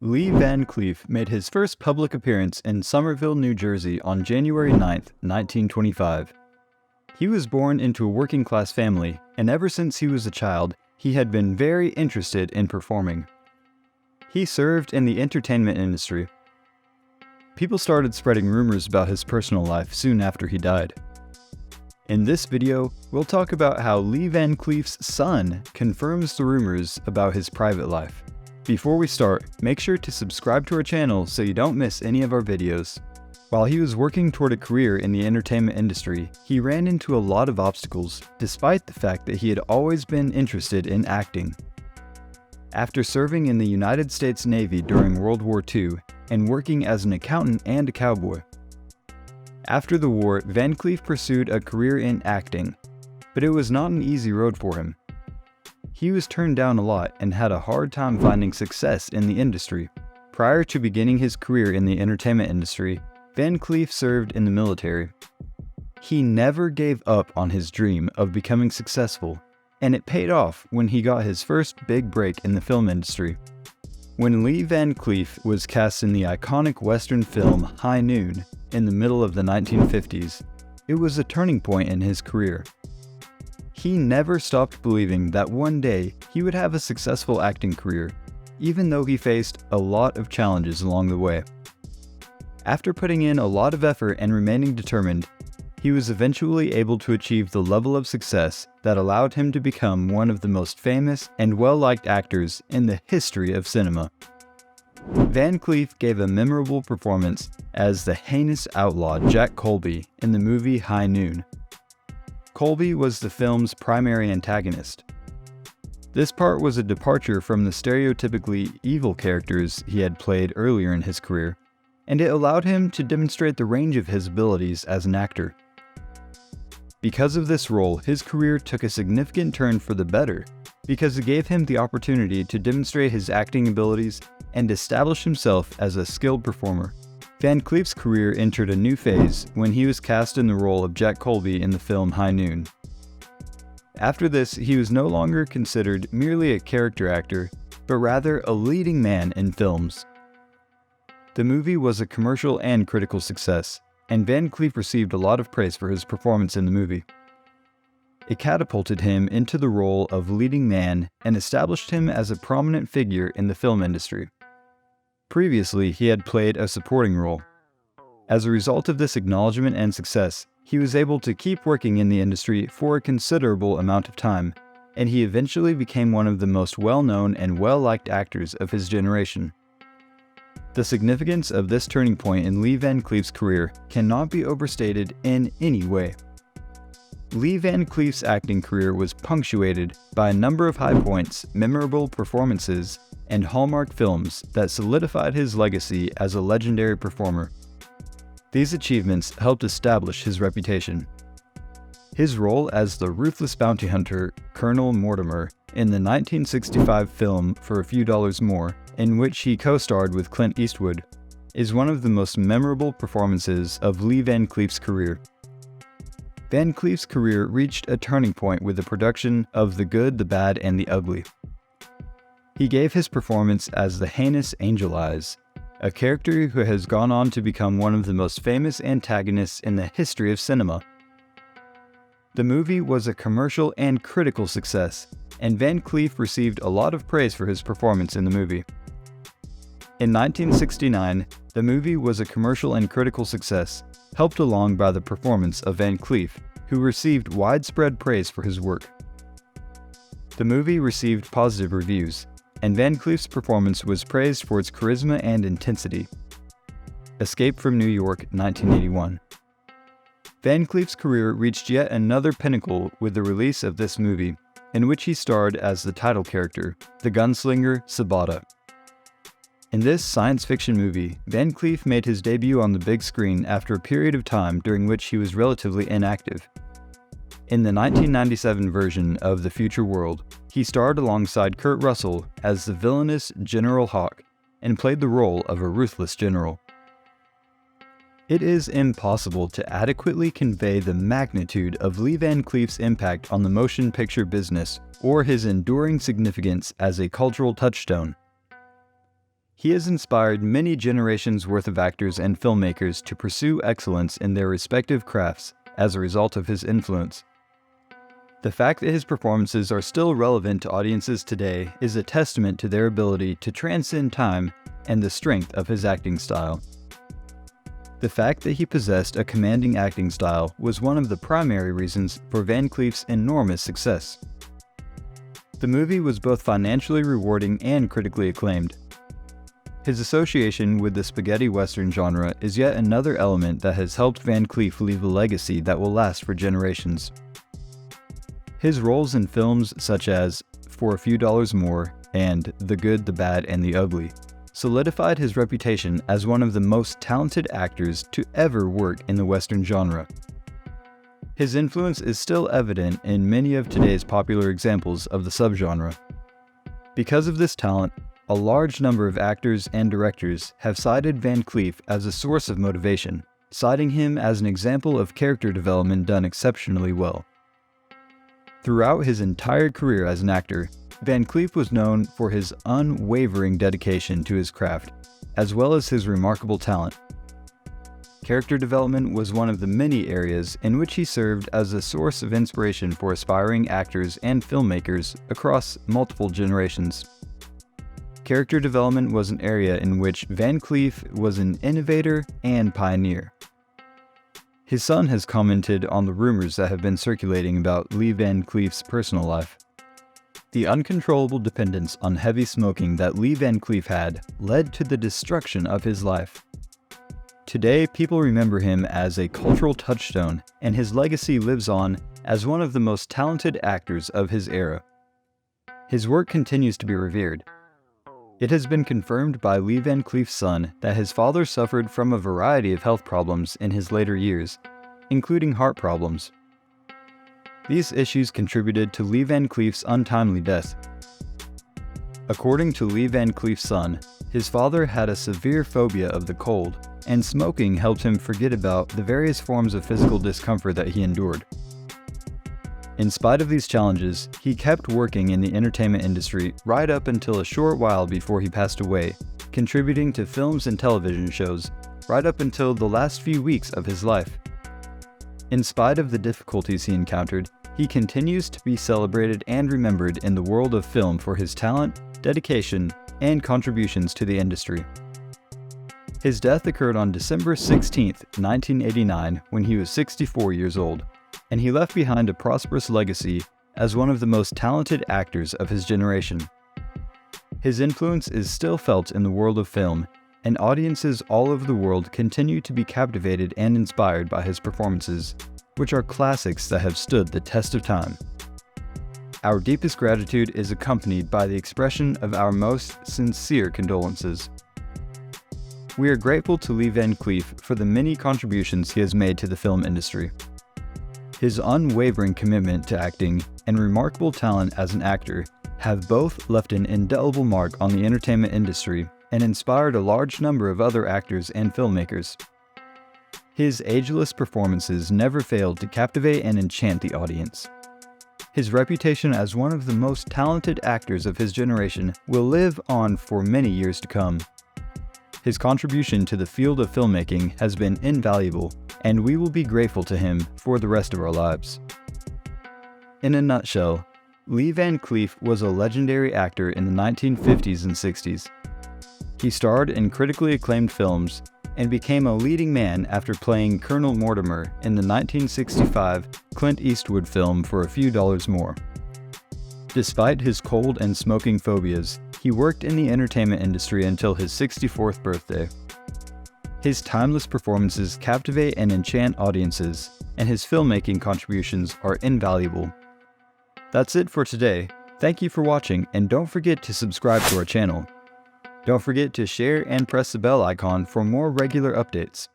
Lee Van Cleef made his first public appearance in Somerville, New Jersey on January 9, 1925. He was born into a working-class family, and ever since he was a child, he had been very interested in performing. He served in the entertainment industry. People started spreading rumors about his personal life soon after he died. In this video, we'll talk about how Lee Van Cleef's son confirms the rumors about his private life. Before we start, make sure to subscribe to our channel so you don't miss any of our videos. While he was working toward a career in the entertainment industry, he ran into a lot of obstacles, despite the fact that he had always been interested in acting. After serving in the United States Navy during World War II and working as an accountant and a cowboy. After the war, Van Cleef pursued a career in acting, but it was not an easy road for him. He was turned down a lot and had a hard time finding success in the industry. Prior to beginning his career in the entertainment industry, Van Cleef served in the military. He never gave up on his dream of becoming successful, and it paid off when he got his first big break in the film industry. When Lee Van Cleef was cast in the iconic Western film High Noon in the middle of the 1950s, it was a turning point in his career. He never stopped believing that one day he would have a successful acting career, even though he faced a lot of challenges along the way. After putting in a lot of effort and remaining determined, he was eventually able to achieve the level of success that allowed him to become one of the most famous and well-liked actors in the history of cinema. Van Cleef gave a memorable performance as the heinous outlaw Jack Colby in the movie High Noon. Colby was the film's primary antagonist. This part was a departure from the stereotypically evil characters he had played earlier in his career, and it allowed him to demonstrate the range of his abilities as an actor. Because of this role, his career took a significant turn for the better, because it gave him the opportunity to demonstrate his acting abilities and establish himself as a skilled performer. Van Cleef's career entered a new phase when he was cast in the role of Jack Colby in the film High Noon. After this, he was no longer considered merely a character actor, but rather a leading man in films. The movie was a commercial and critical success, and Van Cleef received a lot of praise for his performance in the movie. It catapulted him into the role of leading man and established him as a prominent figure in the film industry. Previously, he had played a supporting role. As a result of this acknowledgement and success, he was able to keep working in the industry for a considerable amount of time, and he eventually became one of the most well-known and well-liked actors of his generation. The significance of this turning point in Lee Van Cleef's career cannot be overstated in any way. Lee Van Cleef's acting career was punctuated by a number of high points, memorable performances, and hallmark films that solidified his legacy as a legendary performer. These achievements helped establish his reputation. His role as the ruthless bounty hunter, Colonel Mortimer, in the 1965 film For a Few Dollars More, in which he co-starred with Clint Eastwood, is one of the most memorable performances of Lee Van Cleef's career. Van Cleef's career reached a turning point with the production of The Good, the Bad, and the Ugly. He gave his performance as the heinous Angel Eyes, a character who has gone on to become one of the most famous antagonists in the history of cinema. The movie was a commercial and critical success, and Van Cleef received a lot of praise for his performance in the movie. In 1969, the movie was a commercial and critical success, helped along by the performance of Van Cleef, who received widespread praise for his work. The movie received positive reviews, and Van Cleef's performance was praised for its charisma and intensity. Escape from New York, 1981. Van Cleef's career reached yet another pinnacle with the release of this movie, in which he starred as the title character, the gunslinger Sabata. In this science fiction movie, Van Cleef made his debut on the big screen after a period of time during which he was relatively inactive. In the 1997 version of The Future World, he starred alongside Kurt Russell as the villainous General Hawk and played the role of a ruthless general. It is impossible to adequately convey the magnitude of Lee Van Cleef's impact on the motion picture business or his enduring significance as a cultural touchstone. He has inspired many generations worth of actors and filmmakers to pursue excellence in their respective crafts as a result of his influence. The fact that his performances are still relevant to audiences today is a testament to their ability to transcend time and the strength of his acting style. The fact that he possessed a commanding acting style was one of the primary reasons for Van Cleef's enormous success. The movie was both financially rewarding and critically acclaimed. His association with the spaghetti western genre is yet another element that has helped Van Cleef leave a legacy that will last for generations. His roles in films such as For a Few Dollars More and The Good, the Bad, and the Ugly solidified his reputation as one of the most talented actors to ever work in the western genre. His influence is still evident in many of today's popular examples of the subgenre. Because of this talent, a large number of actors and directors have cited Van Cleef as a source of motivation, citing him as an example of character development done exceptionally well. Throughout his entire career as an actor, Van Cleef was known for his unwavering dedication to his craft, as well as his remarkable talent. Character development was one of the many areas in which he served as a source of inspiration for aspiring actors and filmmakers across multiple generations. Character development was an area in which Van Cleef was an innovator and pioneer. His son has commented on the rumors that have been circulating about Lee Van Cleef's personal life. The uncontrollable dependence on heavy smoking that Lee Van Cleef had led to the destruction of his life. Today, people remember him as a cultural touchstone, and his legacy lives on as one of the most talented actors of his era. His work continues to be revered. It has been confirmed by Lee Van Cleef's son that his father suffered from a variety of health problems in his later years, including heart problems. These issues contributed to Lee Van Cleef's untimely death. According to Lee Van Cleef's son, his father had a severe phobia of the cold, and smoking helped him forget about the various forms of physical discomfort that he endured. In spite of these challenges, he kept working in the entertainment industry right up until a short while before he passed away, contributing to films and television shows right up until the last few weeks of his life. In spite of the difficulties he encountered, he continues to be celebrated and remembered in the world of film for his talent, dedication, and contributions to the industry. His death occurred on December 16, 1989, when he was 64 years old, and he left behind a prosperous legacy as one of the most talented actors of his generation. His influence is still felt in the world of film, and audiences all over the world continue to be captivated and inspired by his performances, which are classics that have stood the test of time. Our deepest gratitude is accompanied by the expression of our most sincere condolences. We are grateful to Lee Van Cleef for the many contributions he has made to the film industry. His unwavering commitment to acting and remarkable talent as an actor have both left an indelible mark on the entertainment industry and inspired a large number of other actors and filmmakers. His ageless performances never failed to captivate and enchant the audience. His reputation as one of the most talented actors of his generation will live on for many years to come. His contribution to the field of filmmaking has been invaluable, and we will be grateful to him for the rest of our lives. In a nutshell, Lee Van Cleef was a legendary actor in the 1950s and 60s. He starred in critically acclaimed films and became a leading man after playing Colonel Mortimer in the 1965 Clint Eastwood film For a Few Dollars More. Despite his cold and smoking phobias, he worked in the entertainment industry until his 64th birthday. His timeless performances captivate and enchant audiences, and his filmmaking contributions are invaluable. That's it for today. Thank you for watching, and don't forget to subscribe to our channel. Don't forget to share and press the bell icon for more regular updates.